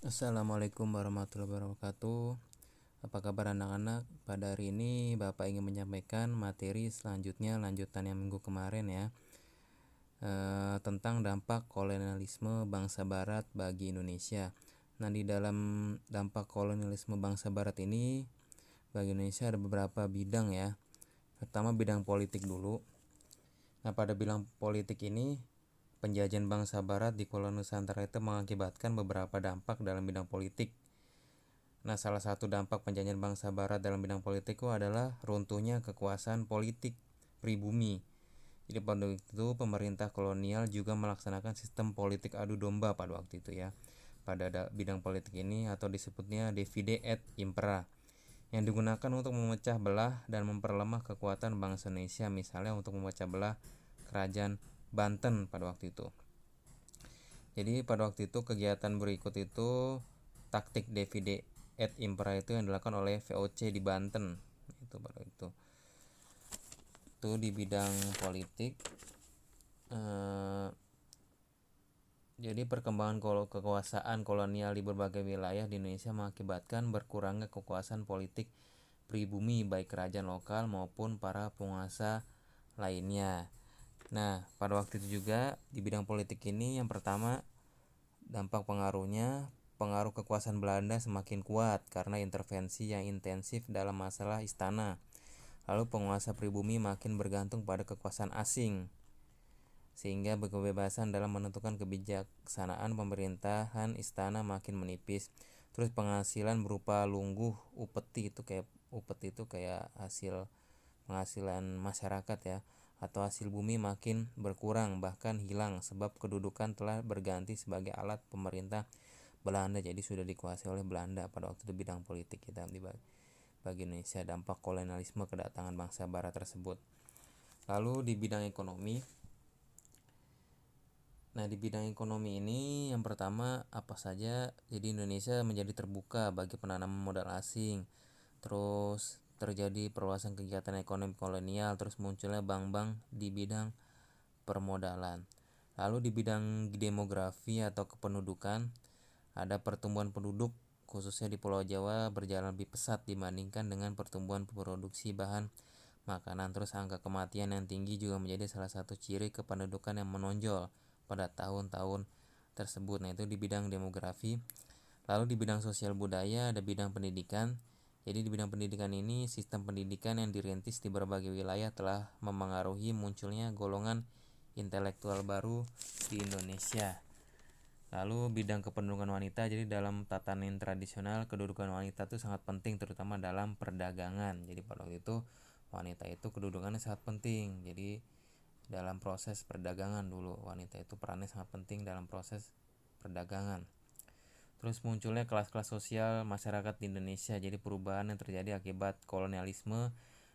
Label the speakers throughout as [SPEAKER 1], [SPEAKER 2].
[SPEAKER 1] Assalamualaikum warahmatullahi wabarakatuh. Apa kabar anak-anak? Pada hari ini Bapak ingin menyampaikan materi selanjutnya, lanjutan yang minggu kemarin ya, tentang dampak kolonialisme bangsa Barat bagi Indonesia. Nah, di dalam dampak kolonialisme bangsa Barat ini bagi Indonesia ada beberapa bidang ya. Pertama bidang politik dulu. Nah, pada bidang politik ini penjajahan bangsa Barat di koloni Nusantara itu mengakibatkan beberapa dampak dalam bidang politik. Nah, salah satu dampak penjajahan bangsa Barat dalam bidang politik itu adalah runtuhnya kekuasaan politik pribumi. Jadi pada waktu itu pemerintah kolonial juga melaksanakan sistem politik adu domba pada waktu itu ya. Pada bidang politik ini atau disebutnya divide et impera, yang digunakan untuk memecah belah dan memperlemah kekuatan bangsa Indonesia, misalnya untuk memecah belah kerajaan Banten pada waktu itu. Jadi pada waktu itu kegiatan berikut itu taktik divide et impera itu yang dilakukan oleh VOC di Banten itu pada itu di bidang politik. Jadi perkembangan kekuasaan kolonial di berbagai wilayah di Indonesia mengakibatkan berkurangnya kekuasaan politik pribumi baik kerajaan lokal maupun para penguasa lainnya. Nah, pada waktu itu juga di bidang politik ini yang pertama dampak pengaruh kekuasaan Belanda semakin kuat karena intervensi yang intensif dalam masalah istana. Lalu penguasa pribumi makin bergantung pada kekuasaan asing, sehingga kebebasan dalam menentukan kebijaksanaan pemerintahan istana makin menipis. Terus penghasilan berupa lungguh upeti itu kayak hasil penghasilan masyarakat ya, atau hasil bumi makin berkurang bahkan hilang sebab kedudukan telah berganti sebagai alat pemerintah Belanda. Jadi sudah dikuasai oleh Belanda pada waktu itu bidang politik kita di bagi Indonesia, dampak kolonialisme kedatangan bangsa Barat tersebut. Lalu di bidang ekonomi. Nah, di bidang ekonomi ini yang pertama apa saja? Jadi Indonesia menjadi terbuka bagi penanaman modal asing. Terus terjadi perluasan kegiatan ekonomi kolonial, terus munculnya bank-bank di bidang permodalan. Lalu di bidang demografi atau kependudukan, ada pertumbuhan penduduk khususnya di Pulau Jawa berjalan lebih pesat dibandingkan dengan pertumbuhan produksi bahan makanan. Terus angka kematian yang tinggi juga menjadi salah satu ciri kependudukan yang menonjol pada tahun-tahun tersebut. Nah, itu di bidang demografi. Lalu di bidang sosial budaya ada bidang pendidikan. Jadi di bidang pendidikan ini sistem pendidikan yang dirintis di berbagai wilayah telah memengaruhi munculnya golongan intelektual baru di Indonesia. Lalu bidang kependudukan wanita, jadi dalam tatanan tradisional kedudukan wanita itu sangat penting terutama dalam perdagangan. Jadi pada waktu itu wanita itu kedudukannya sangat penting. Jadi dalam proses perdagangan dulu wanita itu perannya sangat penting dalam proses perdagangan. Terus munculnya kelas-kelas sosial masyarakat di Indonesia. Jadi perubahan yang terjadi akibat kolonialisme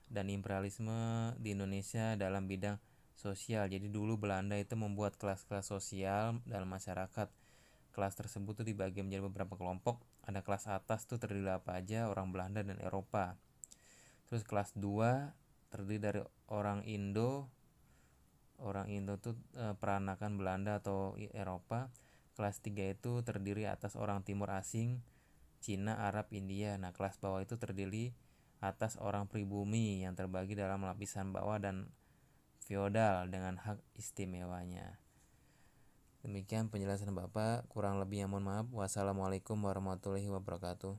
[SPEAKER 1] dan imperialisme di Indonesia dalam bidang sosial. Jadi dulu Belanda itu membuat kelas-kelas sosial dalam masyarakat. Kelas tersebut tuh dibagi menjadi beberapa kelompok. Ada kelas atas tuh terdiri apa aja, orang Belanda dan Eropa. Terus kelas 2 terdiri dari orang Indo. Orang Indo tuh peranakan Belanda atau Eropa. Kelas 3 itu terdiri atas orang Timur asing, Cina, Arab, India. Nah, kelas bawah itu terdiri atas orang pribumi yang terbagi dalam lapisan bawah dan feodal dengan hak istimewanya. Demikian penjelasan Bapak, kurang lebihnya mohon maaf. Wassalamualaikum warahmatullahi wabarakatuh.